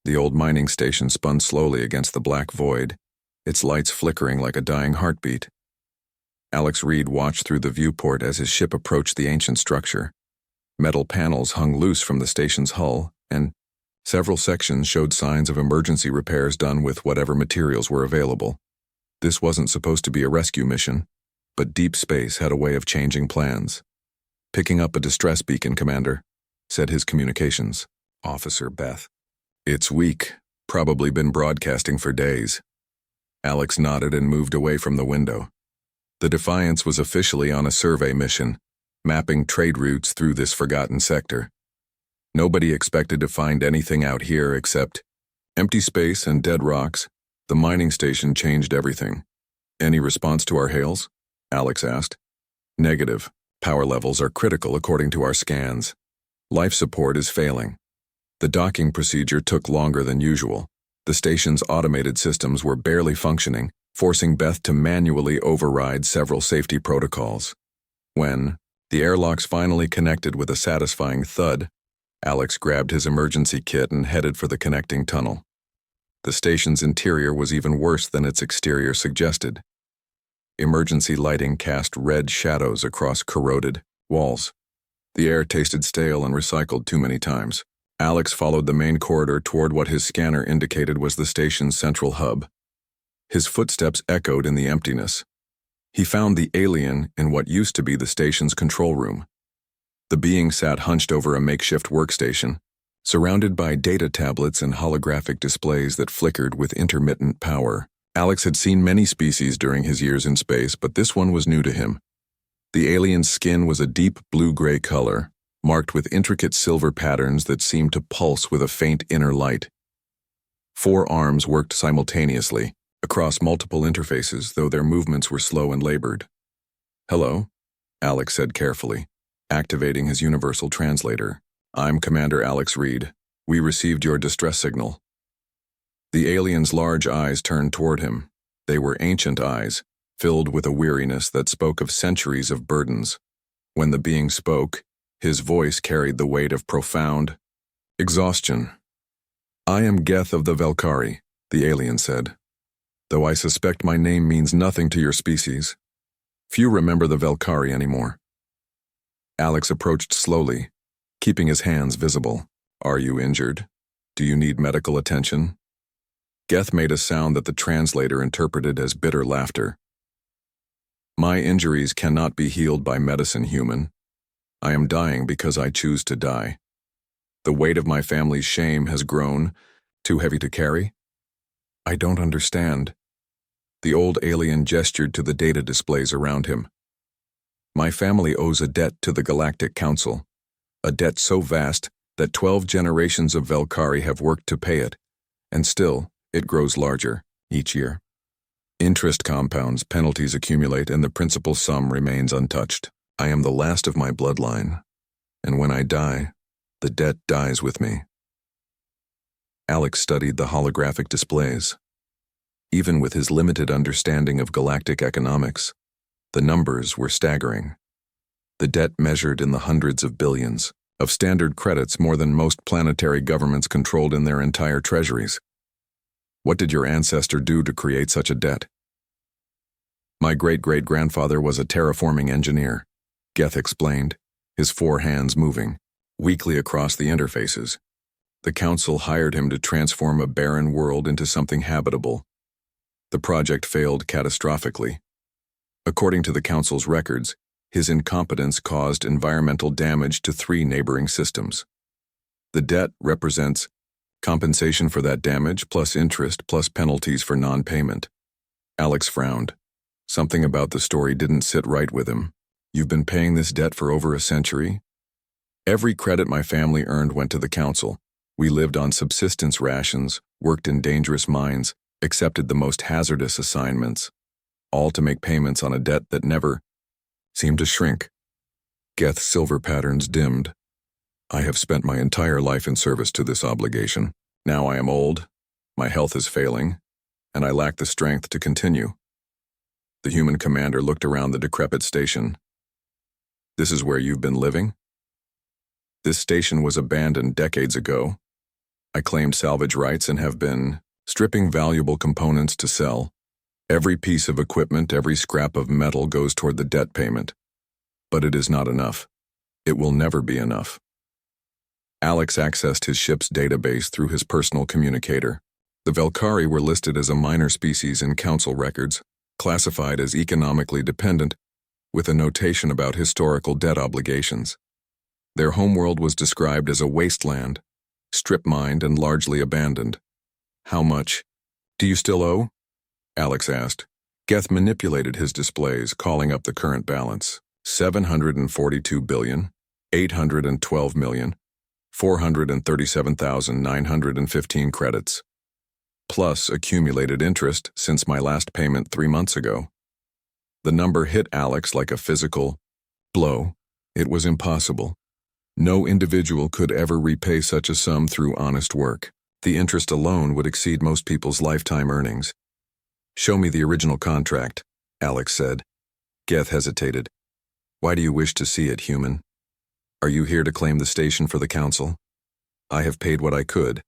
The old mining station spun slowly against the black void, its lights flickering like a dying heartbeat. Alex Reed watched through the viewport as his ship approached the ancient structure. Metal panels hung loose from the station's hull, and several sections showed signs of emergency repairs done with whatever materials were available. This wasn't supposed to be a rescue mission, but deep space had a way of changing plans. "Picking up a distress beacon, Commander," said his communications officer, Beth. "It's weak, probably been broadcasting for days." Alex nodded and moved away from the window. The Defiance was officially on a survey mission, mapping trade routes through this forgotten sector. Nobody expected to find anything out here except empty space and dead rocks. The mining station changed everything. "Any response to our hails?" Alex asked. "Negative. Power levels are critical according to our scans. Life support is failing." The docking procedure took longer than usual. The station's automated systems were barely functioning, forcing Beth to manually override several safety protocols. When the airlocks finally connected with a satisfying thud, Alex grabbed his emergency kit and headed for the connecting tunnel. The station's interior was even worse than its exterior suggested. Emergency lighting cast red shadows across corroded walls. The air tasted stale and recycled too many times. Alex followed the main corridor toward what his scanner indicated was the station's central hub. His footsteps echoed in the emptiness. He found the alien in what used to be the station's control room. The being sat hunched over a makeshift workstation, surrounded by data tablets and holographic displays that flickered with intermittent power. Alex had seen many species during his years in space, but this one was new to him. The alien's skin was a deep blue-gray color, marked with intricate silver patterns that seemed to pulse with a faint inner light. 4 arms worked simultaneously, across multiple interfaces, though their movements were slow and labored. "Hello," Alex said carefully, activating his universal translator. "I'm Commander Alex Reed. We received your distress signal." The alien's large eyes turned toward him. They were ancient eyes, filled with a weariness that spoke of centuries of burdens. When the being spoke, his voice carried the weight of profound exhaustion. "I am Geth of the Velkari," the alien said. "Though I suspect my name means nothing to your species. Few remember the Velkari anymore." Alex approached slowly, keeping his hands visible. "Are you injured? Do you need medical attention?" Geth made a sound that the translator interpreted as bitter laughter. "My injuries cannot be healed by medicine, human. I am dying because I choose to die. The weight of my family's shame has grown, too heavy to carry." "I don't understand." The old alien gestured to the data displays around him. "My family owes a debt to the Galactic Council, a debt so vast that 12 generations of Velkari have worked to pay it, and still, it grows larger each year. Interest compounds, penalties accumulate, and the principal sum remains untouched. I am the last of my bloodline, and when I die, the debt dies with me." Alex studied the holographic displays. Even with his limited understanding of galactic economics, the numbers were staggering. The debt measured in the hundreds of billions, of standard credits more than most planetary governments controlled in their entire treasuries. "What did your ancestor do to create such a debt?" "My great-great-grandfather was a terraforming engineer," Geth explained, his 4 hands moving weakly across the interfaces. "The Council hired him to transform a barren world into something habitable. The project failed catastrophically. According to the Council's records, his incompetence caused environmental damage to 3 neighboring systems. The debt represents compensation for that damage plus interest plus penalties for non-payment." Alex frowned. Something about the story didn't sit right with him. "You've been paying this debt for over a century?" "Every credit my family earned went to the Council. We lived on subsistence rations, worked in dangerous mines, accepted the most hazardous assignments, all to make payments on a debt that never seemed to shrink." Geth's silver patterns dimmed. "I have spent my entire life in service to this obligation. Now I am old, my health is failing, and I lack the strength to continue." The human commander looked around the decrepit station. "This is where you've been living?" "This station was abandoned decades ago. I claimed salvage rights and have been stripping valuable components to sell. Every piece of equipment, every scrap of metal goes toward the debt payment. But it is not enough. It will never be enough. Alex accessed his ship's database through his personal communicator. The Velkari were listed as a minor species in council records, classified as economically dependent, with a notation about historical debt obligations. Their homeworld was described as a wasteland, strip-mined and largely abandoned. How much do you still owe? Alex asked. Geth manipulated his displays, calling up the current balance. 742,812,437,915 credits, plus accumulated interest since my last payment 3 months ago. The number hit Alex like a physical blow. It was impossible. No individual could ever repay such a sum through honest work. The interest alone would exceed most people's lifetime earnings. Show me the original contract, Alex said. Geth hesitated. Why do you wish to see it, human? Are you here to claim the station for the council? I have paid what I could.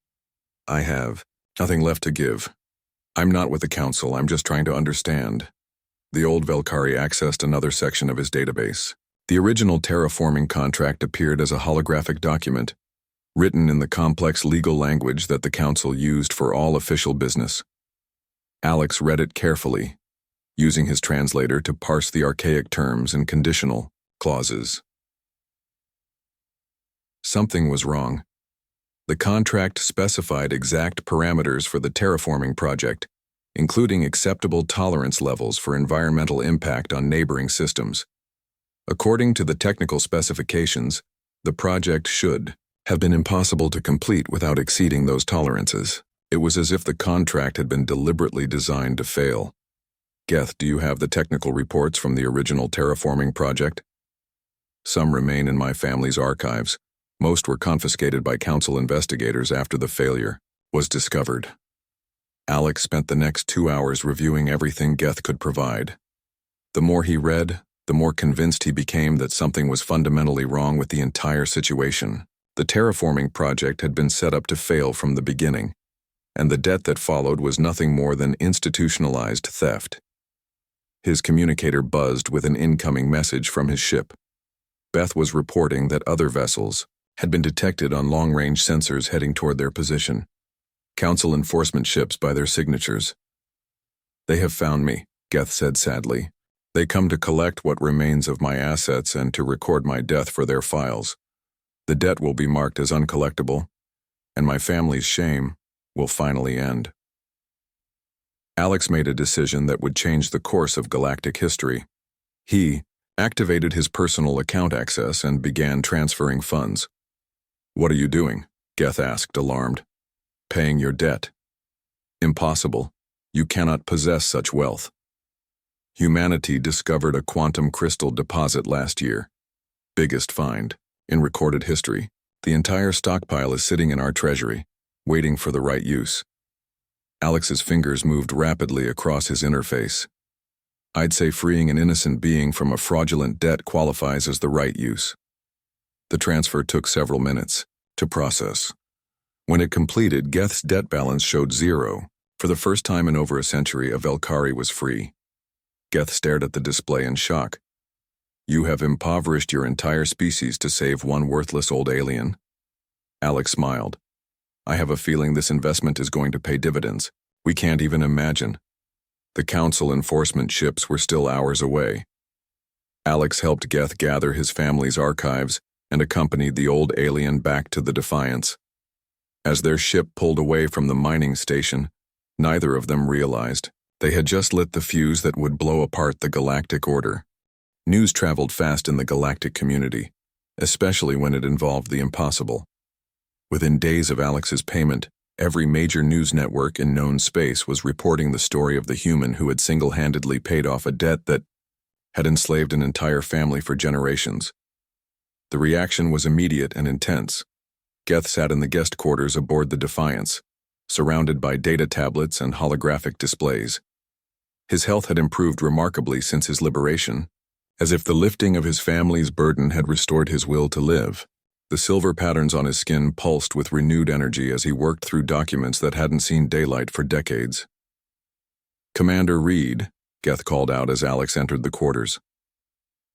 I have nothing left to give. I'm not with the council, I'm just trying to understand. The old Velkari accessed another section of his database. The original terraforming contract appeared as a holographic document, written in the complex legal language that the council used for all official business. Alex read it carefully, using his translator to parse the archaic terms and conditional clauses. Something was wrong. The contract specified exact parameters for the terraforming project, including acceptable tolerance levels for environmental impact on neighboring systems. According to the technical specifications, the project should have been impossible to complete without exceeding those tolerances. It was as if the contract had been deliberately designed to fail. Geth, do you have the technical reports from the original terraforming project? Some remain in my family's archives. Most were confiscated by council investigators after the failure was discovered. Alex spent the next 2 hours reviewing everything Geth could provide. The more he read, the more convinced he became that something was fundamentally wrong with the entire situation. The terraforming project had been set up to fail from the beginning, and the debt that followed was nothing more than institutionalized theft. His communicator buzzed with an incoming message from his ship. Beth was reporting that other vessels had been detected on long-range sensors heading toward their position. Council enforcement ships by their signatures. They have found me, Geth said sadly. They come to collect what remains of my assets and to record my death for their files. The debt will be marked as uncollectible, and my family's shame will finally end. Alex made a decision that would change the course of galactic history. He activated his personal account access and began transferring funds. What are you doing? Geth asked, alarmed. Paying your debt. Impossible. You cannot possess such wealth. Humanity discovered a quantum crystal deposit last year. Biggest find in recorded history. The entire stockpile is sitting in our treasury, waiting for the right use. Alex's fingers moved rapidly across his interface. I'd say freeing an innocent being from a fraudulent debt qualifies as the right use. The transfer took several minutes to process. When it completed, Geth's debt balance showed 0. For the first time in over a century, a Velkari was free. Geth stared at the display in shock. You have impoverished your entire species to save one worthless old alien. Alex smiled. I have a feeling this investment is going to pay dividends. We can't even imagine. The council enforcement ships were still hours away. Alex helped Geth gather his family's archives and accompanied the old alien back to the Defiance. As their ship pulled away from the mining station, neither of them realized they had just lit the fuse that would blow apart the galactic order. News traveled fast in the galactic community, especially when it involved the impossible. Within days of Alex's payment, every major news network in known space was reporting the story of the human who had single-handedly paid off a debt that had enslaved an entire family for generations. The reaction was immediate and intense. Geth sat in the guest quarters aboard the Defiance, surrounded by data tablets and holographic displays. His health had improved remarkably since his liberation, as if the lifting of his family's burden had restored his will to live. The silver patterns on his skin pulsed with renewed energy as he worked through documents that hadn't seen daylight for decades. "Commander Reed," Geth called out as Alex entered the quarters.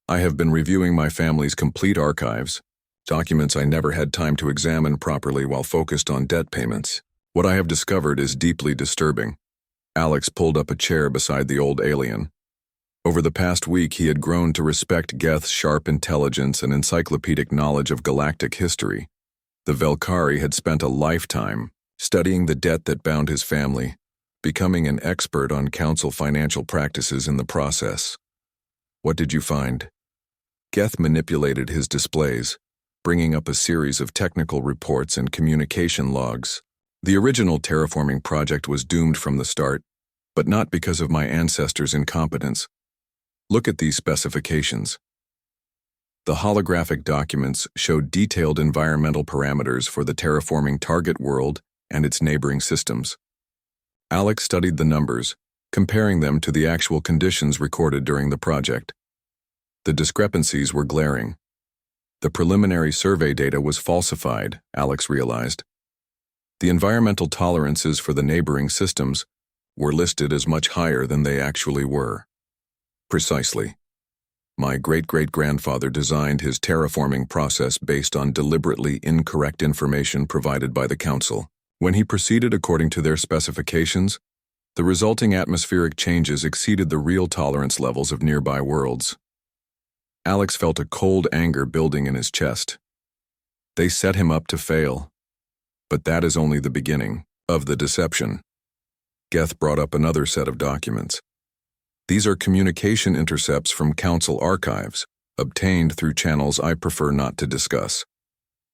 "I have been reviewing my family's complete archives, documents I never had time to examine properly while focused on debt payments. What I have discovered is deeply disturbing." Alex pulled up a chair beside the old alien. Over the past week, he had grown to respect Geth's sharp intelligence and encyclopedic knowledge of galactic history. The Velkari had spent a lifetime studying the debt that bound his family, becoming an expert on council financial practices in the process. "What did you find?" Geth manipulated his displays, bringing up a series of technical reports and communication logs. "The original terraforming project was doomed from the start, but not because of my ancestors' incompetence. Look at these specifications." The holographic documents showed detailed environmental parameters for the terraforming target world and its neighboring systems. Alex studied the numbers, comparing them to the actual conditions recorded during the project. The discrepancies were glaring. The preliminary survey data was falsified, Alex realized. The environmental tolerances for the neighboring systems were listed as much higher than they actually were. Precisely. My great-great-grandfather designed his terraforming process based on deliberately incorrect information provided by the Council. When he proceeded according to their specifications, the resulting atmospheric changes exceeded the real tolerance levels of nearby worlds. Alex felt a cold anger building in his chest. They set him up to fail. But that is only the beginning of the deception. Geth brought up another set of documents. These are communication intercepts from Council archives, obtained through channels I prefer not to discuss.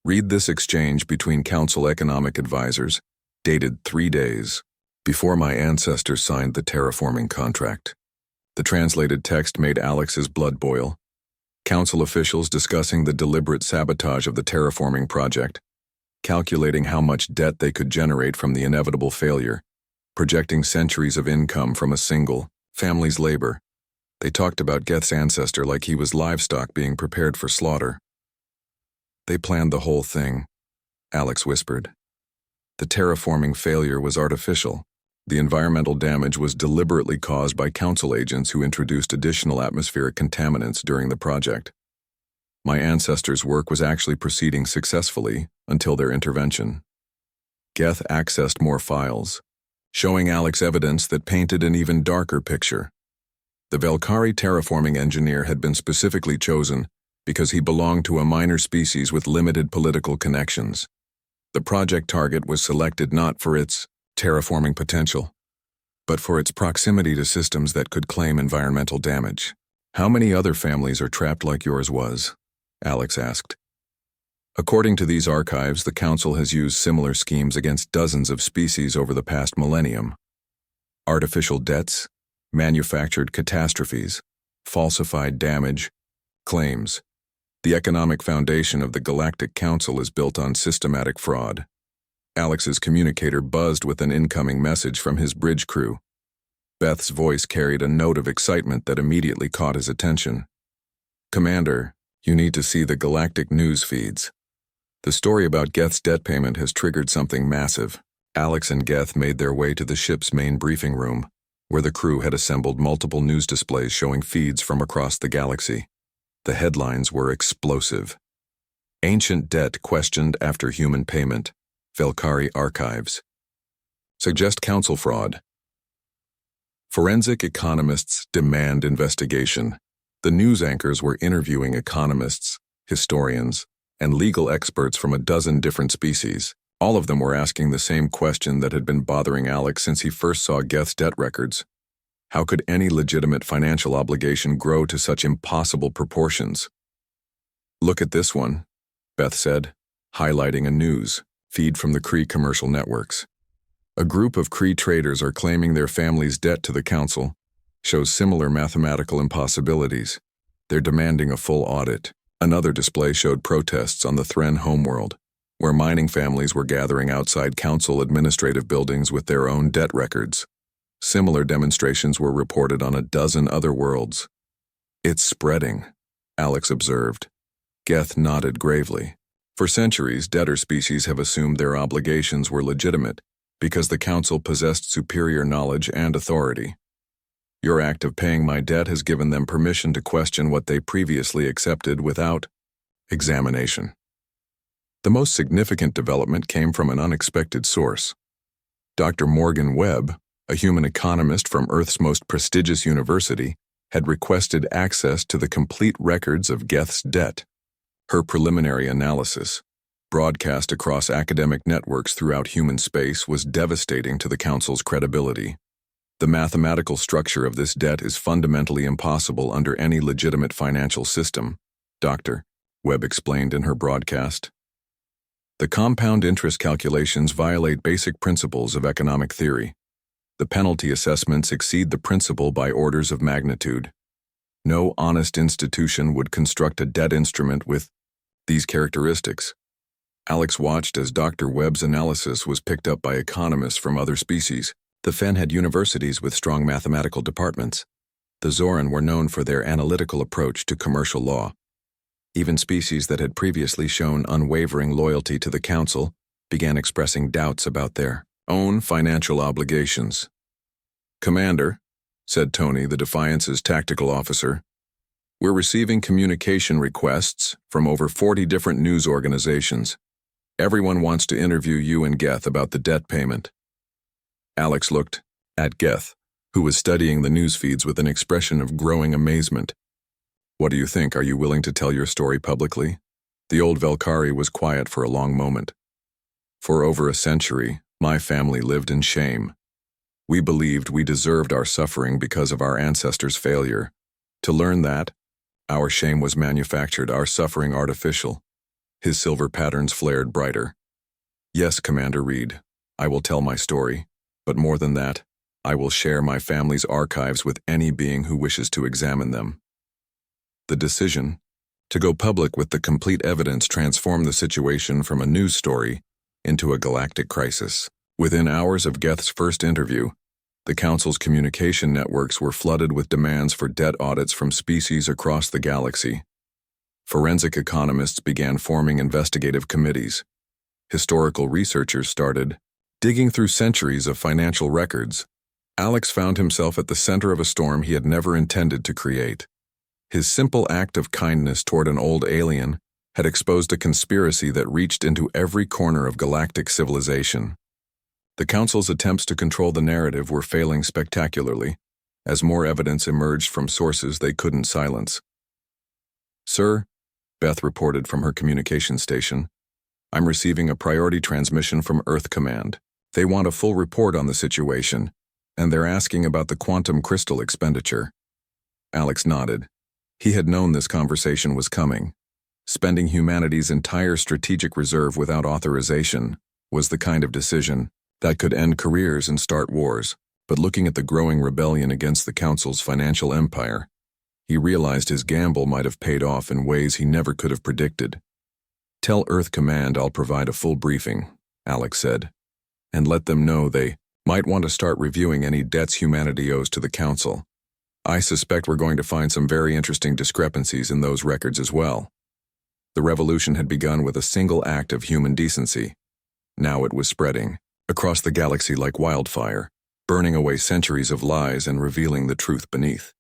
Read this exchange between Council economic advisors, dated 3 days before my ancestors signed the terraforming contract. The translated text made Alex's blood boil. Council officials discussing the deliberate sabotage of the terraforming project, calculating how much debt they could generate from the inevitable failure, projecting centuries of income from a single family's labor. They talked about Geth's ancestor like he was livestock being prepared for slaughter. "They planned the whole thing," Alex whispered. "The terraforming failure was artificial. The environmental damage was deliberately caused by Council agents who introduced additional atmospheric contaminants during the project. My ancestors' work was actually proceeding successfully until their intervention." Geth accessed more files, showing Alex evidence that painted an even darker picture. The Velkari terraforming engineer had been specifically chosen because he belonged to a minor species with limited political connections. The project target was selected not for its terraforming potential, but for its proximity to systems that could claim environmental damage. "How many other families are trapped like yours was?" Alex asked. According to these archives, the Council has used similar schemes against dozens of species over the past millennium. Artificial debts, manufactured catastrophes, falsified damage, claims. The economic foundation of the Galactic Council is built on systematic fraud. Alex's communicator buzzed with an incoming message from his bridge crew. Beth's voice carried a note of excitement that immediately caught his attention. "Commander, you need to see the galactic news feeds. The story about Geth's debt payment has triggered something massive." Alex and Geth made their way to the ship's main briefing room, where the crew had assembled multiple news displays showing feeds from across the galaxy. The headlines were explosive. "Ancient debt questioned after human payment. Velkari archives. Suggest council fraud. Forensic economists demand investigation." The news anchors were interviewing economists, historians, and legal experts from a dozen different species. All of them were asking the same question that had been bothering Alex since he first saw Geth's debt records. How could any legitimate financial obligation grow to such impossible proportions? "Look at this one," Beth said, highlighting a news feed from the Kree commercial networks. "A group of Kree traders are claiming their family's debt to the Council shows similar mathematical impossibilities. They're demanding a full audit." Another display showed protests on the Thren homeworld, where mining families were gathering outside Council administrative buildings with their own debt records. Similar demonstrations were reported on a dozen other worlds. "It's spreading," Alex observed. Geth nodded gravely. For centuries, debtor species have assumed their obligations were legitimate because the Council possessed superior knowledge and authority. Your act of paying my debt has given them permission to question what they previously accepted without examination. The most significant development came from an unexpected source. Dr. Morgan Webb, a human economist from Earth's most prestigious university, had requested access to the complete records of Geth's debt. Her preliminary analysis, broadcast across academic networks throughout human space, was devastating to the Council's credibility. The mathematical structure of this debt is fundamentally impossible under any legitimate financial system, Dr. Webb explained in her broadcast. The compound interest calculations violate basic principles of economic theory. The penalty assessments exceed the principal by orders of magnitude. No honest institution would construct a debt instrument with these characteristics. Alex watched as Dr. Webb's analysis was picked up by economists from other species. The Fen had universities with strong mathematical departments. The Zoran were known for their analytical approach to commercial law. Even species that had previously shown unwavering loyalty to the Council began expressing doubts about their own financial obligations. "Commander," said Tony, the Defiance's tactical officer, "we're receiving communication requests from over 40 different news organizations. Everyone wants to interview you and Geth about the debt payment." Alex looked at Geth, who was studying the news feeds with an expression of growing amazement. "What do you think? Are you willing to tell your story publicly?" The old Velkari was quiet for a long moment. "For over a century, my family lived in shame. We believed we deserved our suffering because of our ancestors' failure. To learn that, our shame was manufactured, our suffering artificial." His silver patterns flared brighter. "Yes, Commander Reed, I will tell my story, but more than that, I will share my family's archives with any being who wishes to examine them." The decision to go public with the complete evidence transformed the situation from a news story into a galactic crisis. Within hours of Geth's first interview, the Council's communication networks were flooded with demands for debt audits from species across the galaxy. Forensic economists began forming investigative committees. Historical researchers started digging through centuries of financial records. Alex found himself at the center of a storm he had never intended to create. His simple act of kindness toward an old alien had exposed a conspiracy that reached into every corner of galactic civilization. The Council's attempts to control the narrative were failing spectacularly, as more evidence emerged from sources they couldn't silence. "Sir," Beth reported from her communication station, "I'm receiving a priority transmission from Earth Command. They want a full report on the situation, and they're asking about the quantum crystal expenditure." Alex nodded. He had known this conversation was coming. Spending humanity's entire strategic reserve without authorization was the kind of decision that could end careers and start wars. But looking at the growing rebellion against the Council's financial empire, he realized his gamble might have paid off in ways he never could have predicted. "Tell Earth Command I'll provide a full briefing," Alex said, "and let them know they might want to start reviewing any debts humanity owes to the Council. I suspect we're going to find some very interesting discrepancies in those records as well." The revolution had begun with a single act of human decency. Now it was spreading across the galaxy like wildfire, burning away centuries of lies and revealing the truth beneath.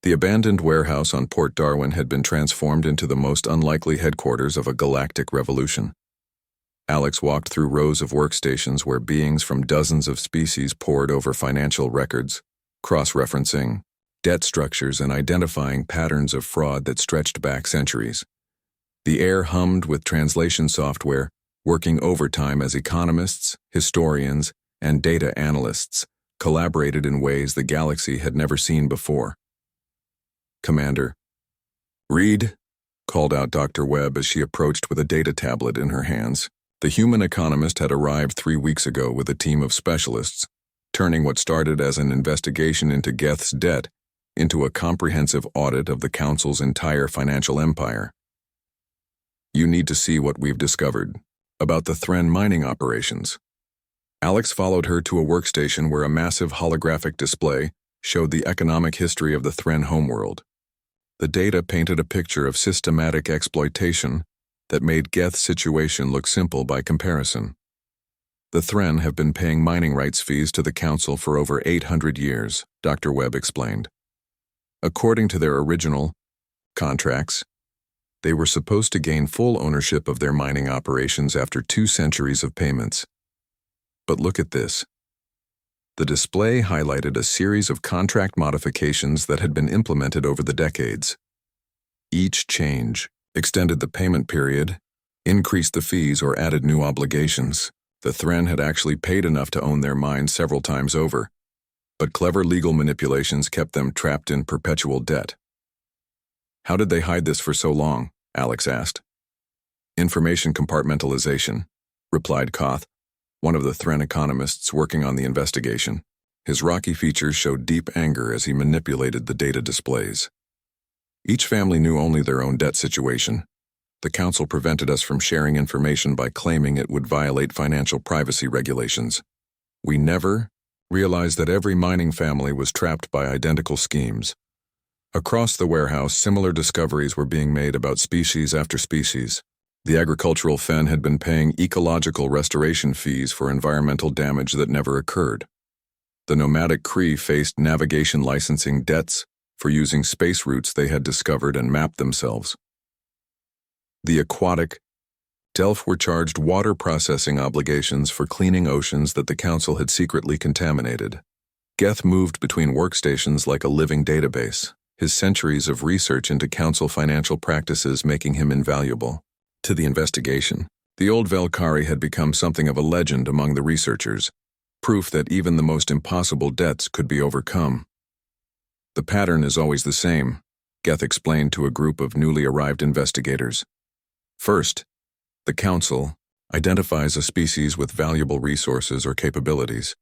The abandoned warehouse on Port Darwin had been transformed into the most unlikely headquarters of a galactic revolution. Alex walked through rows of workstations where beings from dozens of species pored over financial records, cross-referencing debt structures and identifying patterns of fraud that stretched back centuries. The air hummed with translation software, working overtime as economists, historians, and data analysts collaborated in ways the galaxy had never seen before. "Commander Reed," called out Dr. Webb as she approached with a data tablet in her hands. The human economist had arrived 3 weeks ago with a team of specialists, turning what started as an investigation into Geth's debt into a comprehensive audit of the Council's entire financial empire. "You need to see what we've discovered about the Thren mining operations." Alex followed her to a workstation where a massive holographic display showed the economic history of the Thren homeworld. The data painted a picture of systematic exploitation that made Geth's situation look simple by comparison. The Thren have been paying mining rights fees to the Council for over 800 years, Dr. Webb explained. According to their original contracts, they were supposed to gain full ownership of their mining operations after 2 centuries of payments. But look at this. The display highlighted a series of contract modifications that had been implemented over the decades. Each change extended the payment period, increased the fees, or added new obligations. The Thren had actually paid enough to own their mines several times over, but clever legal manipulations kept them trapped in perpetual debt. How did they hide this for so long? Alex asked. Information compartmentalization, replied Koth, one of the Thren economists working on the investigation. His rocky features showed deep anger as he manipulated the data displays. Each family knew only their own debt situation. The Council prevented us from sharing information by claiming it would violate financial privacy regulations. We never realized that every mining family was trapped by identical schemes. Across the warehouse, similar discoveries were being made about species after species. The agricultural fen had been paying ecological restoration fees for environmental damage that never occurred. The nomadic Kree faced navigation licensing debts for using space routes they had discovered and mapped themselves. The aquatic Delph were charged water processing obligations for cleaning oceans that the Council had secretly contaminated. Geth moved between workstations like a living database, his centuries of research into Council financial practices making him invaluable to the investigation. The old Velkari had become something of a legend among the researchers, proof that even the most impossible debts could be overcome. The pattern is always the same, Geth explained to a group of newly arrived investigators. First, the Council identifies a species with valuable resources or capabilities.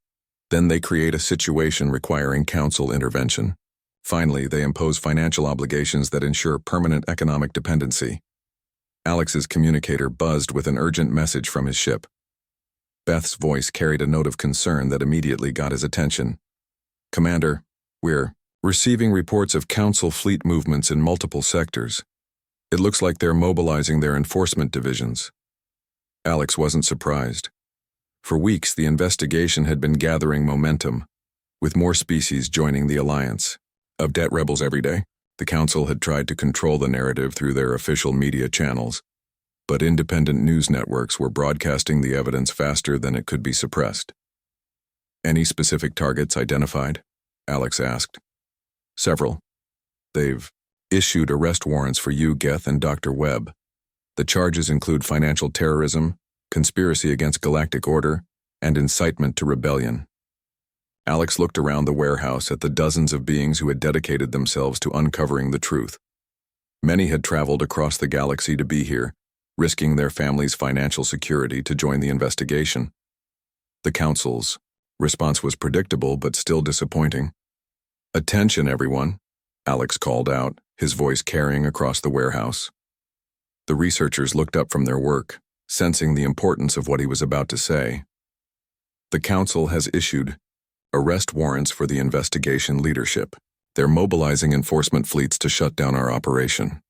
Then they create a situation requiring Council intervention. Finally, they impose financial obligations that ensure permanent economic dependency. Alex's communicator buzzed with an urgent message from his ship. Beth's voice carried a note of concern that immediately got his attention. Commander, we're receiving reports of Council fleet movements in multiple sectors. It looks like they're mobilizing their enforcement divisions. Alex wasn't surprised. For weeks, the investigation had been gathering momentum, with more species joining the alliance. Of debt rebels every day, the Council had tried to control the narrative through their official media channels, but independent news networks were broadcasting the evidence faster than it could be suppressed. Any specific targets identified? Alex asked. Several. They've issued arrest warrants for you, Geth, and Dr. Webb. The charges include financial terrorism, conspiracy against galactic order, and incitement to rebellion. Alex looked around the warehouse at the dozens of beings who had dedicated themselves to uncovering the truth. Many had traveled across the galaxy to be here, risking their family's financial security to join the investigation. The Council's response was predictable but still disappointing. Attention, everyone, Alex called out, his voice carrying across the warehouse. The researchers looked up from their work, sensing the importance of what he was about to say. The Council has issued arrest warrants for the investigation leadership. They're mobilizing enforcement fleets to shut down our operation.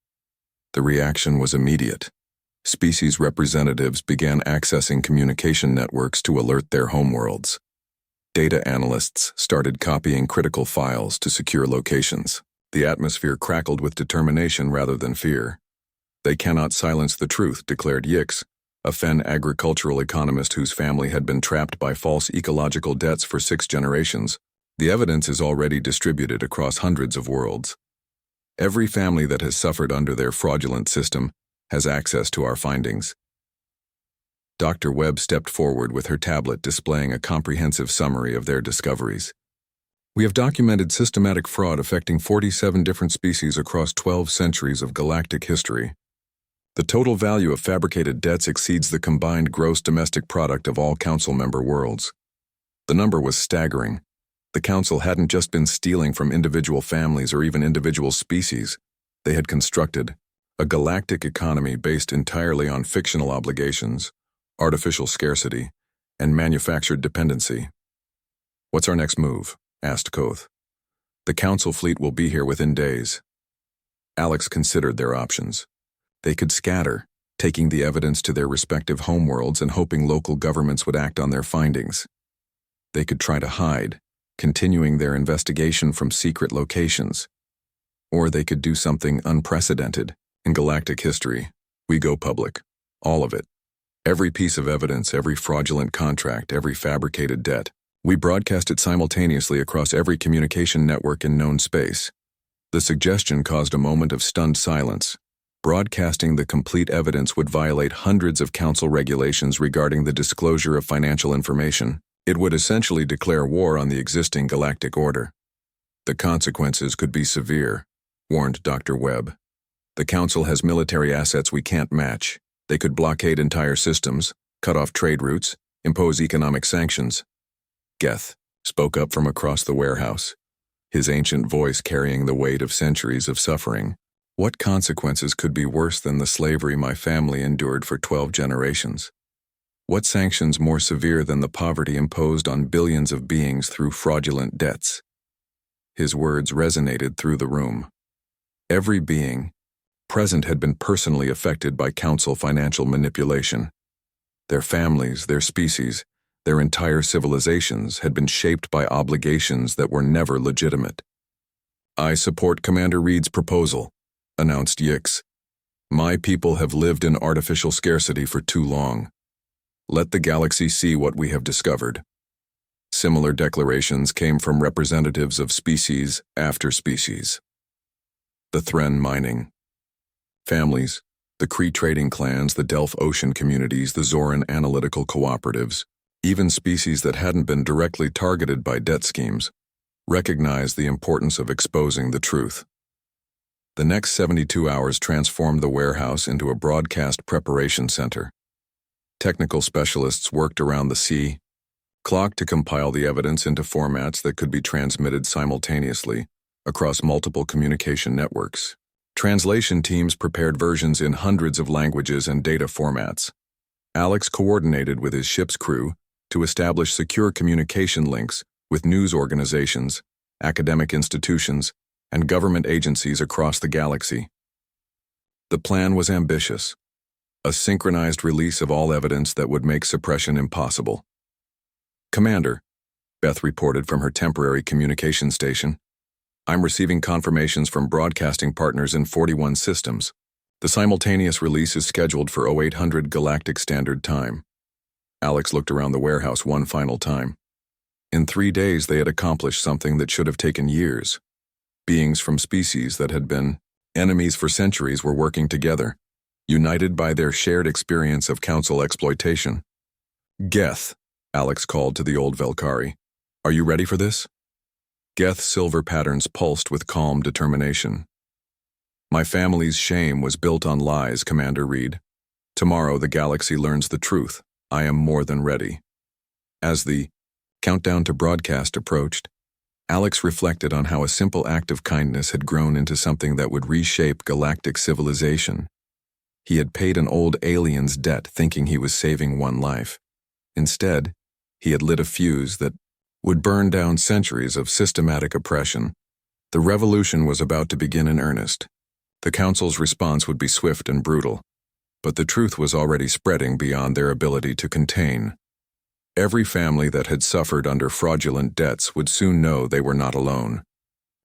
The reaction was immediate. Species representatives began accessing communication networks to alert their homeworlds. Data analysts started copying critical files to secure locations. The atmosphere crackled with determination rather than fear. They cannot silence the truth, declared Yix, a Fen agricultural economist whose family had been trapped by false ecological debts for 6 generations. The evidence is already distributed across hundreds of worlds. Every family that has suffered under their fraudulent system has access to our findings. Dr. Webb stepped forward with her tablet displaying a comprehensive summary of their discoveries. We have documented systematic fraud affecting 47 different species across 12 centuries of galactic history. The total value of fabricated debts exceeds the combined gross domestic product of all Council member worlds. The number was staggering. The Council hadn't just been stealing from individual families or even individual species. They had constructed a galactic economy based entirely on fictional obligations, artificial scarcity, and manufactured dependency. What's our next move? Asked Koth. The Council fleet will be here within days. Alex considered their options. They could scatter, taking the evidence to their respective homeworlds and hoping local governments would act on their findings. They could try to hide, continuing their investigation from secret locations. Or they could do something unprecedented. In galactic history, we go public. All of it. Every piece of evidence, every fraudulent contract, every fabricated debt. We broadcast it simultaneously across every communication network in known space. The suggestion caused a moment of stunned silence. Broadcasting the complete evidence would violate hundreds of council regulations regarding the disclosure of financial information. It would essentially declare war on the existing galactic order. The consequences could be severe, warned Dr. Webb. The council has military assets we can't match. They could blockade entire systems, cut off trade routes, impose economic sanctions. Geth spoke up from across the warehouse, his ancient voice carrying the weight of centuries of suffering. What consequences could be worse than the slavery my family endured for 12 generations? What sanctions more severe than the poverty imposed on billions of beings through fraudulent debts? His words resonated through the room. Every being present had been personally affected by council financial manipulation. Their families, their species, their entire civilizations had been shaped by obligations that were never legitimate. I support Commander Reed's proposal, announced Yix. My people have lived in artificial scarcity for too long. Let the galaxy see what we have discovered. Similar declarations came from representatives of species after species. The Thren mining families, the Kree trading clans, the Delph ocean communities, the Zoran analytical cooperatives, even species that hadn't been directly targeted by debt schemes, recognized the importance of exposing the truth. The next 72 hours transformed the warehouse into a broadcast preparation center. Technical specialists worked around the clock to compile the evidence into formats that could be transmitted simultaneously across multiple communication networks. Translation teams prepared versions in hundreds of languages and data formats. Alex coordinated with his ship's crew to establish secure communication links with news organizations, academic institutions, and government agencies across the galaxy. The plan was ambitious, a synchronized release of all evidence that would make suppression impossible. Commander, Beth reported from her temporary communication station, I'm receiving confirmations from broadcasting partners in 41 systems. The simultaneous release is scheduled for 0800 Galactic Standard Time. Alex looked around the warehouse one final time. In 3 days, they had accomplished something that should have taken years. Beings from species that had been enemies for centuries were working together, united by their shared experience of council exploitation. Geth, Alex called to the old Velkari. Are you ready for this? Geth's silver patterns pulsed with calm determination. My family's shame was built on lies, Commander Reed. Tomorrow the galaxy learns the truth. I am more than ready. As the countdown to broadcast approached, Alex reflected on how a simple act of kindness had grown into something that would reshape galactic civilization. He had paid an old alien's debt thinking he was saving one life. Instead, he had lit a fuse that would burn down centuries of systematic oppression. The revolution was about to begin in earnest. The council's response would be swift and brutal, but the truth was already spreading beyond their ability to contain. Every family that had suffered under fraudulent debts would soon know they were not alone.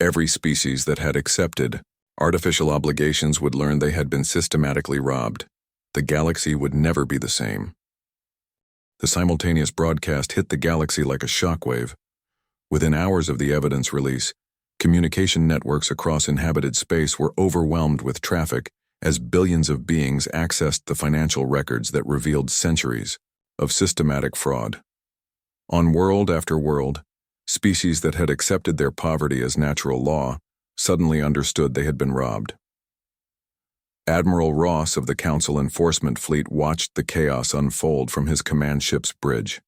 Every species that had accepted artificial obligations would learn they had been systematically robbed. The galaxy would never be the same. The simultaneous broadcast hit the galaxy like a shockwave. Within hours of the evidence release, communication networks across inhabited space were overwhelmed with traffic as billions of beings accessed the financial records that revealed centuries of systematic fraud. On world after world, species that had accepted their poverty as natural law suddenly understood they had been robbed. Admiral Ross of the Council Enforcement Fleet watched the chaos unfold from his command ship's bridge.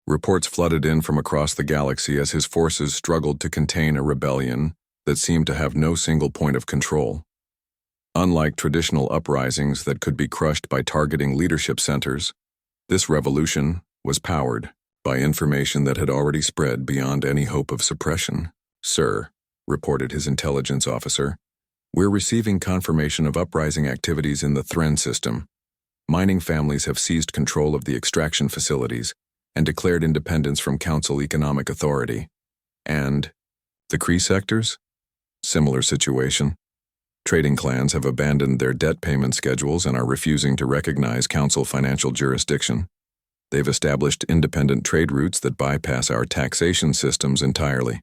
Reports flooded in from across the galaxy as his forces struggled to contain a rebellion that seemed to have no single point of control. Unlike traditional uprisings that could be crushed by targeting leadership centers, this revolution was powered by information that had already spread beyond any hope of suppression. Sir, reported his intelligence officer, We're receiving confirmation of uprising activities in the Thren system. Mining families have seized control of the extraction facilities and declared independence from Council Economic Authority. And the Kree sectors? Similar situation. Trading clans have abandoned their debt payment schedules and are refusing to recognize Council financial jurisdiction. They've established independent trade routes that bypass our taxation systems entirely.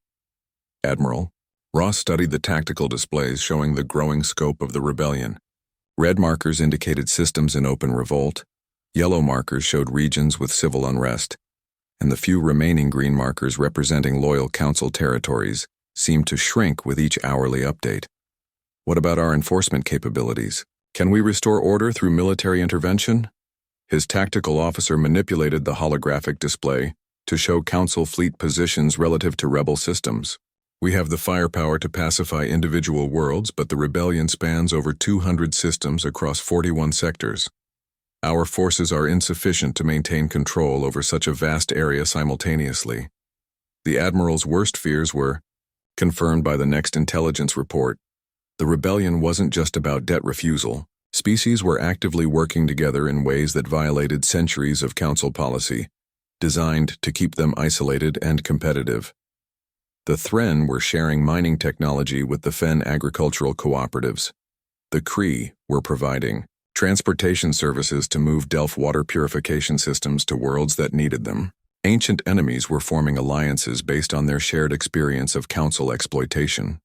Admiral, Ross studied the tactical displays showing the growing scope of the rebellion. Red markers indicated systems in open revolt, yellow markers showed regions with civil unrest, and the few remaining green markers representing loyal Council territories seemed to shrink with each hourly update. What about our enforcement capabilities? Can we restore order through military intervention? His tactical officer manipulated the holographic display to show Council fleet positions relative to rebel systems. We have the firepower to pacify individual worlds, but the rebellion spans over 200 systems across 41 sectors. Our forces are insufficient to maintain control over such a vast area simultaneously. The Admiral's worst fears were confirmed by the next intelligence report. The rebellion wasn't just about debt refusal. Species were actively working together in ways that violated centuries of Council policy, designed to keep them isolated and competitive. The Thren were sharing mining technology with the Fen agricultural cooperatives. The Kree were providing transportation services to move Delph water purification systems to worlds that needed them. Ancient enemies were forming alliances based on their shared experience of Council exploitation.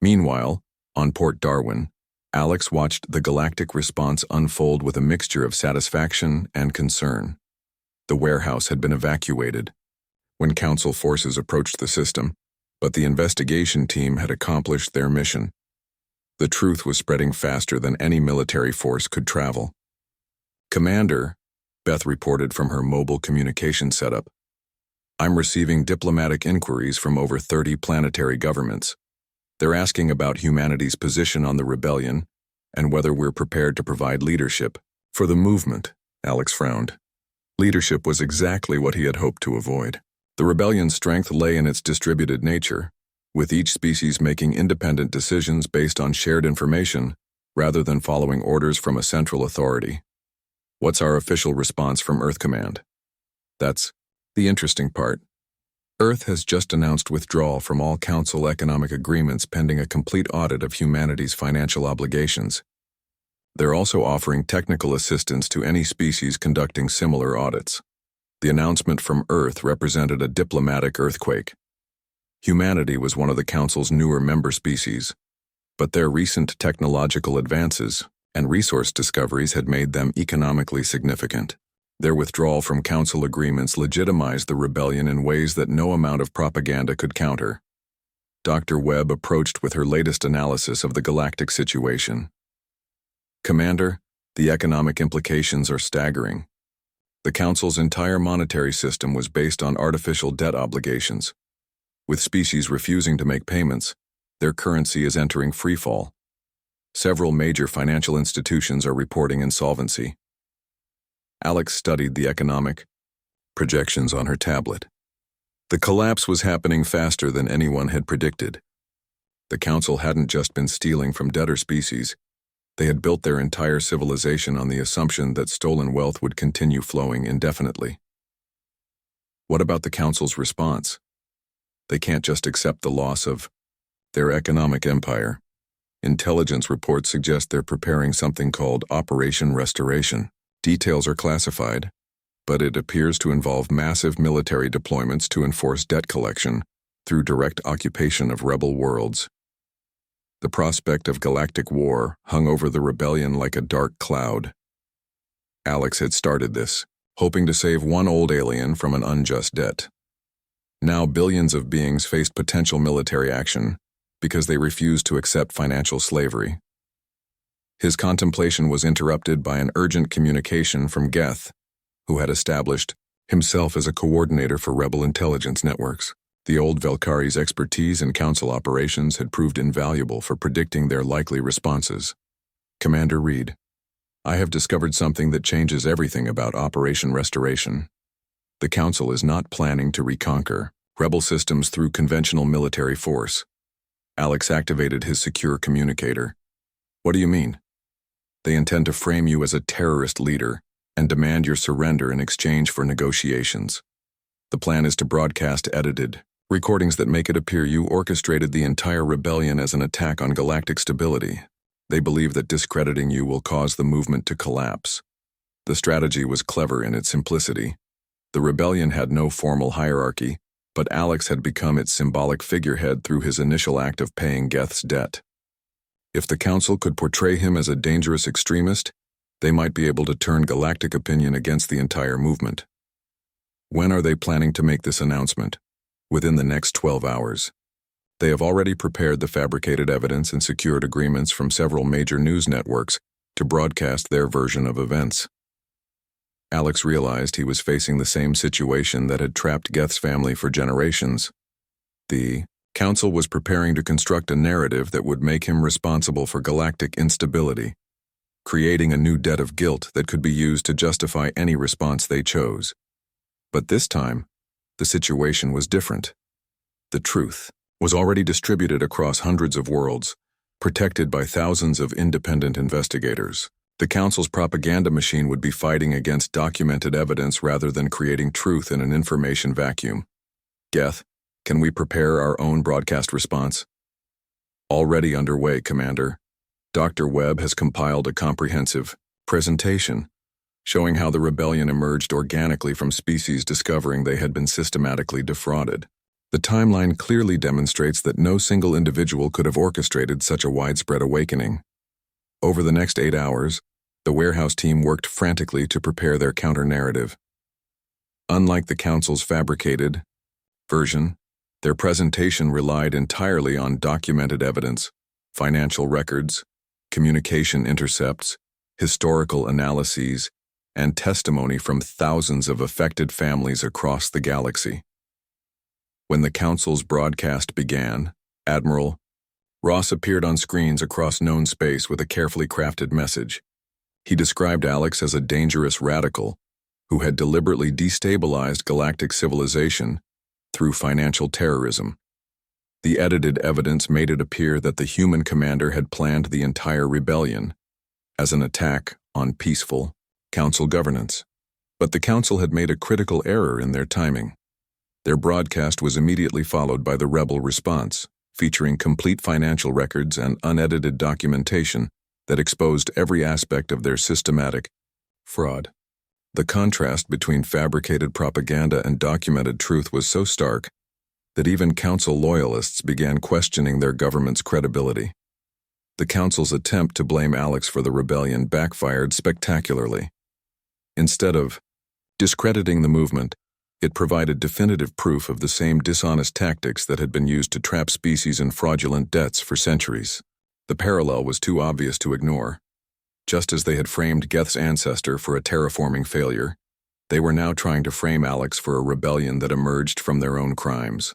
Meanwhile, on Port Darwin, Alex watched the galactic response unfold with a mixture of satisfaction and concern. The warehouse had been evacuated when Council forces approached the system, but the investigation team had accomplished their mission. The truth was spreading faster than any military force could travel. "Commander," Beth reported from her mobile communication setup, "I'm receiving diplomatic inquiries from over 30 planetary governments. They're asking about humanity's position on the rebellion and whether we're prepared to provide leadership for the movement." Alex frowned. Leadership was exactly what he had hoped to avoid. The rebellion's strength lay in its distributed nature, with each species making independent decisions based on shared information rather than following orders from a central authority. What's our official response from Earth Command? That's the interesting part. Earth has just announced withdrawal from all Council economic agreements pending a complete audit of humanity's financial obligations. They're also offering technical assistance to any species conducting similar audits. The announcement from Earth represented a diplomatic earthquake. Humanity was one of the Council's newer member species, but their recent technological advances and resource discoveries had made them economically significant. Their withdrawal from Council agreements legitimized the rebellion in ways that no amount of propaganda could counter. Dr. Webb approached with her latest analysis of the galactic situation. "Commander, the economic implications are staggering. The Council's entire monetary system was based on artificial debt obligations. With species refusing to make payments, their currency is entering freefall. Several major financial institutions are reporting insolvency." Alex studied the economic projections on her tablet. The collapse was happening faster than anyone had predicted. The Council hadn't just been stealing from debtor species. They had built their entire civilization on the assumption that stolen wealth would continue flowing indefinitely. What about the Council's response? They can't just accept the loss of their economic empire. Intelligence reports suggest they're preparing something called Operation Restoration. Details are classified, but it appears to involve massive military deployments to enforce debt collection through direct occupation of rebel worlds. The prospect of galactic war hung over the rebellion like a dark cloud. Alex had started this, hoping to save one old alien from an unjust debt. Now billions of beings faced potential military action because they refused to accept financial slavery. His contemplation was interrupted by an urgent communication from Geth, who had established himself as a coordinator for rebel intelligence networks. The old Velkari's expertise in Council operations had proved invaluable for predicting their likely responses. "Commander Reed, I have discovered something that changes everything about Operation Restoration. The Council is not planning to reconquer rebel systems through conventional military force. Alex activated his secure communicator. What do you mean? They intend to frame you as a terrorist leader and demand your surrender in exchange for negotiations. The plan is to broadcast edited recordings that make it appear you orchestrated the entire rebellion as an attack on galactic stability. They believe that discrediting you will cause the movement to collapse. The strategy was clever in its simplicity. The rebellion had no formal hierarchy, but Alex had become its symbolic figurehead through his initial act of paying Geth's debt. If the Council could portray him as a dangerous extremist, they might be able to turn galactic opinion against the entire movement. When are they planning to make this announcement? Within the next 12 hours. They have already prepared the fabricated evidence and secured agreements from several major news networks to broadcast their version of events. Alex realized he was facing the same situation that had trapped Geth's family for generations. The Council was preparing to construct a narrative that would make him responsible for galactic instability, creating a new debt of guilt that could be used to justify any response they chose. But this time, the situation was different. The truth was already distributed across hundreds of worlds, protected by thousands of independent investigators. The Council's propaganda machine would be fighting against documented evidence rather than creating truth in an information vacuum. Geth, can we prepare our own broadcast response? Already underway, Commander. Dr. Webb has compiled a comprehensive presentation showing how the rebellion emerged organically from species discovering they had been systematically defrauded. The timeline clearly demonstrates that no single individual could have orchestrated such a widespread awakening. Over the next 8 hours, the warehouse team worked frantically to prepare their counter-narrative. Unlike the Council's fabricated version, their presentation relied entirely on documented evidence, financial records, communication intercepts, historical analyses, and testimony from thousands of affected families across the galaxy. When the Council's broadcast began, Admiral Ross appeared on screens across known space with a carefully crafted message. He described Alex as a dangerous radical who had deliberately destabilized galactic civilization through financial terrorism. The edited evidence made it appear that the human commander had planned the entire rebellion as an attack on peaceful Council governance. But the Council had made a critical error in their timing. Their broadcast was immediately followed by the rebel response, featuring complete financial records and unedited documentation that exposed every aspect of their systematic fraud. The contrast between fabricated propaganda and documented truth was so stark that even Council loyalists began questioning their government's credibility. The Council's attempt to blame Alex for the rebellion backfired spectacularly. Instead of discrediting the movement, it provided definitive proof of the same dishonest tactics that had been used to trap species in fraudulent debts for centuries. The parallel was too obvious to ignore. Just as they had framed Geth's ancestor for a terraforming failure, they were now trying to frame Alex for a rebellion that emerged from their own crimes.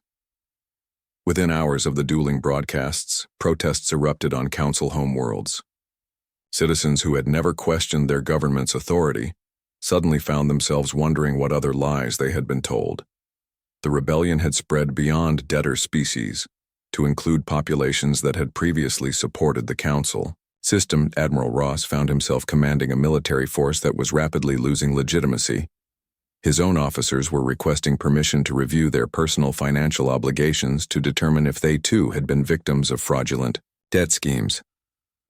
Within hours of the dueling broadcasts, protests erupted on Council homeworlds. Citizens who had never questioned their government's authority suddenly found themselves wondering what other lies they had been told. The rebellion had spread beyond debtor species to include populations that had previously supported the Council. System Admiral Ross found himself commanding a military force that was rapidly losing legitimacy. His own officers were requesting permission to review their personal financial obligations to determine if they too had been victims of fraudulent debt schemes.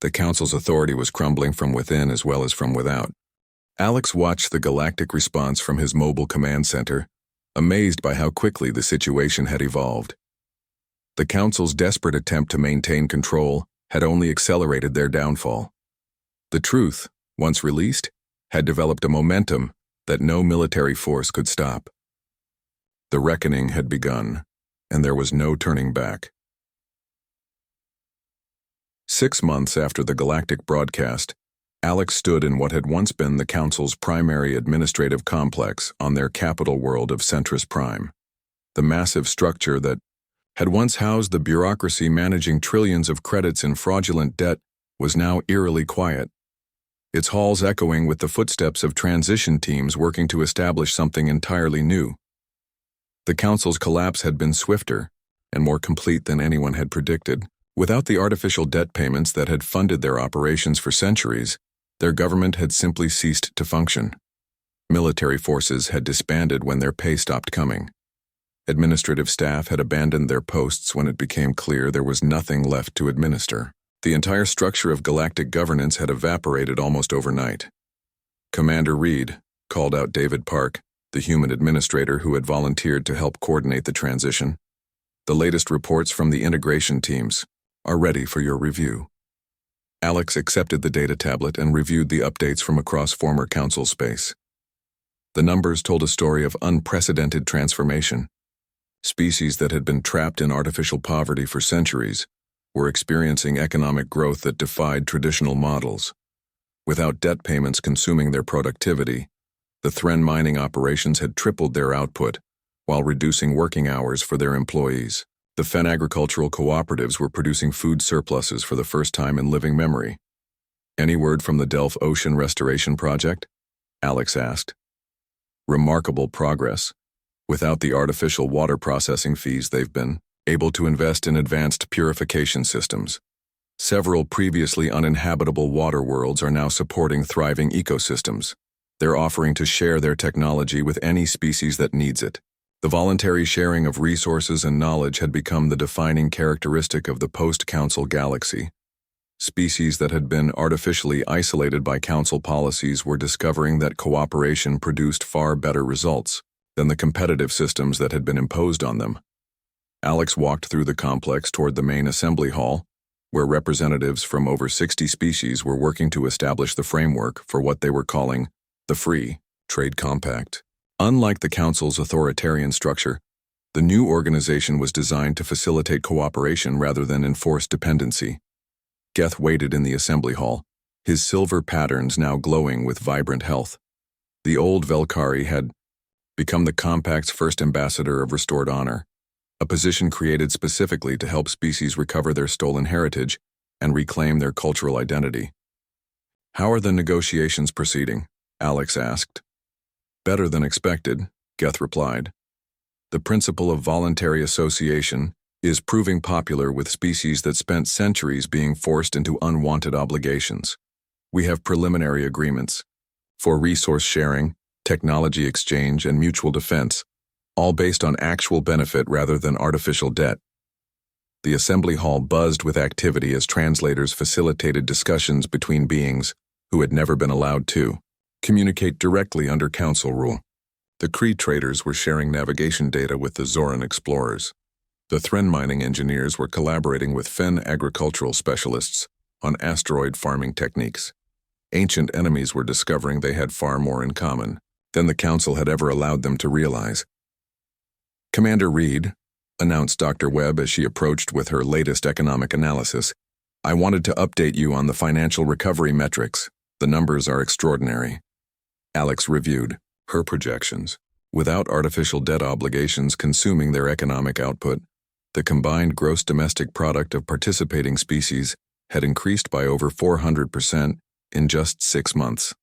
The Council's authority was crumbling from within as well as from without. Alex watched the galactic response from his mobile command center, amazed by how quickly the situation had evolved. The Council's desperate attempt to maintain control had only accelerated their downfall. The truth, once released, had developed a momentum that no military force could stop. The reckoning had begun, and there was no turning back. 6 months after the galactic broadcast, Alex stood in what had once been the Council's primary administrative complex on their capital world of Centris Prime. The massive structure that had once housed the bureaucracy managing trillions of credits in fraudulent debt was now eerily quiet, its halls echoing with the footsteps of transition teams working to establish something entirely new. The Council's collapse had been swifter and more complete than anyone had predicted. Without the artificial debt payments that had funded their operations for centuries, their government had simply ceased to function. Military forces had disbanded when their pay stopped coming. Administrative staff had abandoned their posts when it became clear there was nothing left to administer. The entire structure of galactic governance had evaporated almost overnight. Commander Reed called out David Park, the human administrator who had volunteered to help coordinate the transition. The latest reports from the integration teams are ready for your review. Alex accepted the data tablet and reviewed the updates from across former council space. The numbers told a story of unprecedented transformation. Species that had been trapped in artificial poverty for centuries were experiencing economic growth that defied traditional models. Without debt payments consuming their productivity, the Thren mining operations had tripled their output while reducing working hours for their employees. The Fen agricultural cooperatives were producing food surpluses for the first time in living memory. Any word from the Delph Ocean Restoration Project? Alex asked. Remarkable progress. Without the artificial water processing fees, they've been able to invest in advanced purification systems. Several previously uninhabitable water worlds are now supporting thriving ecosystems. They're offering to share their technology with any species that needs it. The voluntary sharing of resources and knowledge had become the defining characteristic of the post-Council galaxy. Species that had been artificially isolated by Council policies were discovering that cooperation produced far better results than the competitive systems that had been imposed on them. Alex walked through the complex toward the main assembly hall, where representatives from over 60 species were working to establish the framework for what they were calling the Free Trade Compact. Unlike the Council's authoritarian structure, the new organization was designed to facilitate cooperation rather than enforce dependency. Geth waited in the assembly hall, his silver patterns now glowing with vibrant health. The old Velkari had become the Compact's first ambassador of restored honor, a position created specifically to help species recover their stolen heritage and reclaim their cultural identity. "How are the negotiations proceeding?" Alex asked. "Better than expected," Geth replied. "The principle of voluntary association is proving popular with species that spent centuries being forced into unwanted obligations. We have preliminary agreements for resource sharing, technology exchange, and mutual defense, all based on actual benefit rather than artificial debt." The assembly hall buzzed with activity as translators facilitated discussions between beings who had never been allowed to communicate directly under Council rule. The Kree traders were sharing navigation data with the Zoran explorers. The Thren mining engineers were collaborating with Fen agricultural specialists on asteroid farming techniques. Ancient enemies were discovering they had far more in common than the Council had ever allowed them to realize. "Commander Reed," announced Dr. Webb as she approached with her latest economic analysis, "I wanted to update you on the financial recovery metrics. The numbers are extraordinary." Alex reviewed her projections. Without artificial debt obligations consuming their economic output, the combined gross domestic product of participating species had increased by over 400% in just 6 months.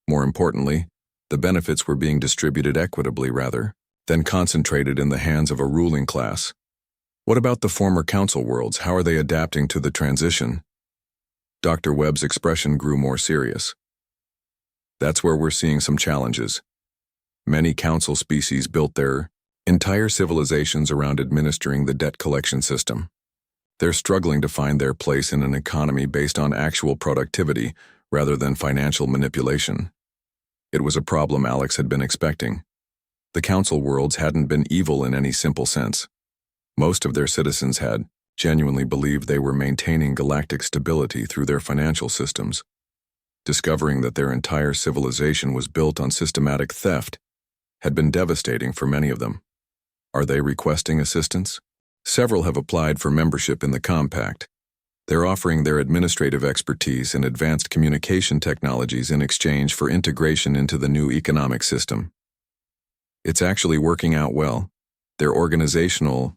More importantly, the benefits were being distributed equitably rather than concentrated in the hands of a ruling class. "What about the former Council worlds? How are they adapting to the transition?" Dr. Webb's expression grew more serious. "That's where we're seeing some challenges. Many Council species built their entire civilizations around administering the debt collection system. They're struggling to find their place in an economy based on actual productivity rather than financial manipulation." It was a problem Alex had been expecting. The Council worlds hadn't been evil in any simple sense. Most of their citizens had genuinely believed they were maintaining galactic stability through their financial systems. Discovering that their entire civilization was built on systematic theft had been devastating for many of them. Are they requesting assistance? Several have applied for membership in the Compact. They're offering their administrative expertise and advanced communication technologies in exchange for integration into the new economic system. It's actually working out well. Their organizational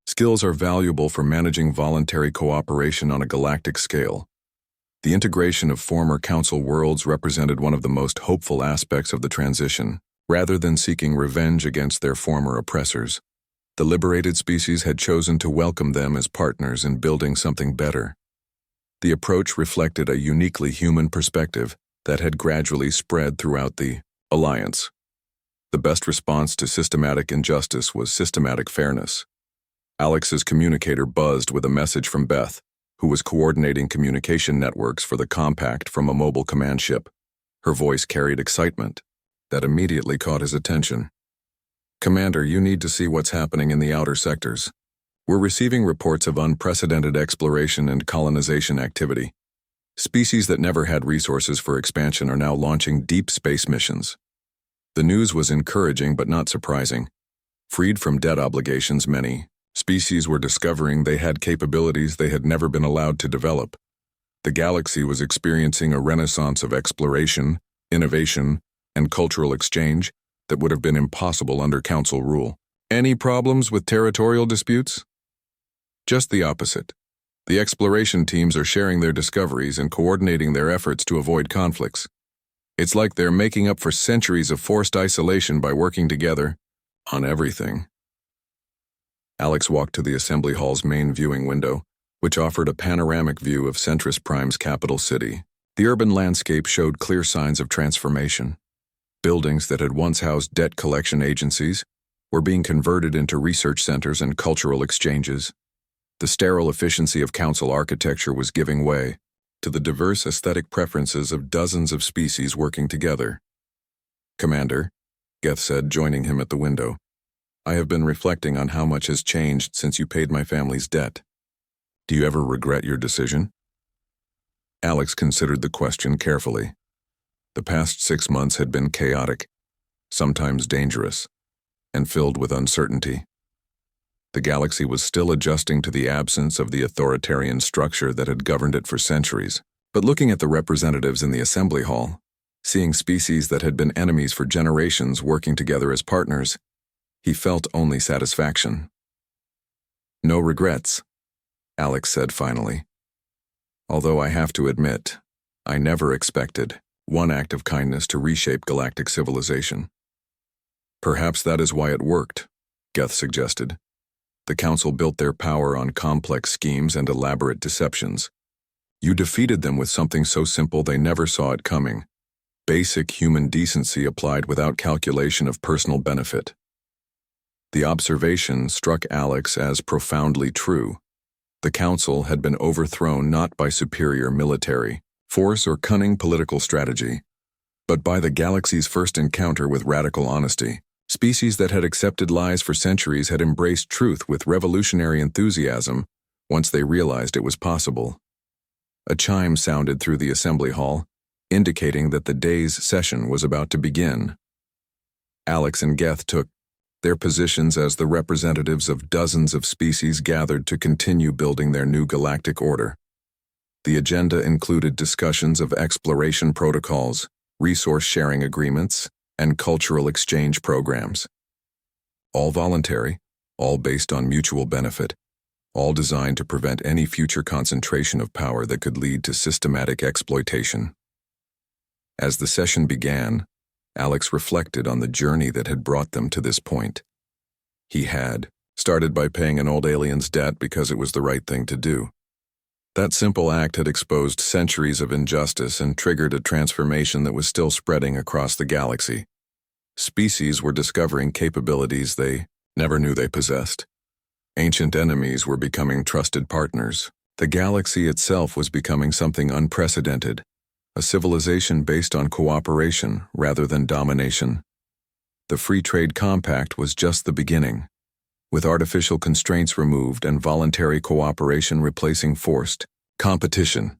skills are valuable for managing voluntary cooperation on a galactic scale. The integration of former Council worlds represented one of the most hopeful aspects of the transition. Rather than seeking revenge against their former oppressors, The liberated species had chosen to welcome them as partners in building something better. The approach reflected a uniquely human perspective that had gradually spread throughout the alliance. The best response to systematic injustice was systematic fairness. Alex's communicator buzzed with a message from Beth, who was coordinating communication networks for the compact from a mobile command ship. Her voice carried excitement that immediately caught his attention. "Commander, you need to see what's happening in the outer sectors. We're receiving reports of unprecedented exploration and colonization activity. Species that never had resources for expansion are now launching deep space missions." The news was encouraging but not surprising. Freed from debt obligations, many species were discovering they had capabilities they had never been allowed to develop. The galaxy was experiencing a renaissance of exploration, innovation, and cultural exchange that would have been impossible under Council rule. Any problems with territorial disputes? Just the opposite. The exploration teams are sharing their discoveries and coordinating their efforts to avoid conflicts. It's like they're making up for centuries of forced isolation by working together on everything. Alex walked to the assembly hall's main viewing window, which offered a panoramic view of Centris Prime's capital city. The urban landscape showed clear signs of transformation. Buildings that had once housed debt collection agencies were being converted into research centers and cultural exchanges. The sterile efficiency of council architecture was giving way to the diverse aesthetic preferences of dozens of species working together. "Commander," Geth said, joining him at the window, "I have been reflecting on how much has changed since you paid my family's debt. Do you ever regret your decision?" Alex considered the question carefully. The past 6 months had been chaotic, sometimes dangerous, and filled with uncertainty. The galaxy was still adjusting to the absence of the authoritarian structure that had governed it for centuries. But looking at the representatives in the assembly hall, seeing species that had been enemies for generations working together as partners, he felt only satisfaction. "No regrets," Alex said finally. "Although I have to admit, I never expected one act of kindness to reshape galactic civilization." "Perhaps that is why it worked," Geth suggested. "The Council built their power on complex schemes and elaborate deceptions. You defeated them with something so simple they never saw it coming. Basic human decency applied without calculation of personal benefit." The observation struck Alex as profoundly true. The Council had been overthrown not by superior military force or cunning political strategy, but by the galaxy's first encounter with radical honesty. Species that had accepted lies for centuries had embraced truth with revolutionary enthusiasm once they realized it was possible. A chime sounded through the assembly hall, indicating that the day's session was about to begin. Alex and Geth took their positions as the representatives of dozens of species gathered to continue building their new galactic order. The agenda included discussions of exploration protocols, resource-sharing agreements, and cultural exchange programs. All voluntary, all based on mutual benefit, all designed to prevent any future concentration of power that could lead to systematic exploitation. As the session began, Alex reflected on the journey that had brought them to this point. He had started by paying an old alien's debt because it was the right thing to do. That simple act had exposed centuries of injustice and triggered a transformation that was still spreading across the galaxy. Species were discovering capabilities they never knew they possessed. Ancient enemies were becoming trusted partners. The galaxy itself was becoming something unprecedented, a civilization based on cooperation rather than domination. The Free Trade Compact was just the beginning, with artificial constraints removed and voluntary cooperation replacing forced competition.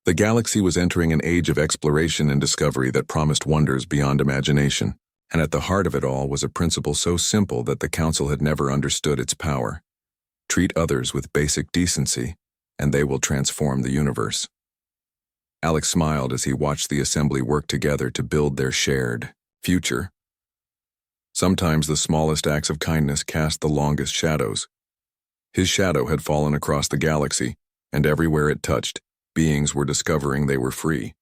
The galaxy was entering an age of exploration and discovery that promised wonders beyond imagination, and at the heart of it all was a principle so simple that the Council had never understood its power. Treat others with basic decency, and they will transform the universe. Alex smiled as he watched the assembly work together to build their shared future. Sometimes the smallest acts of kindness cast the longest shadows. His shadow had fallen across the galaxy, and everywhere it touched, beings were discovering they were free.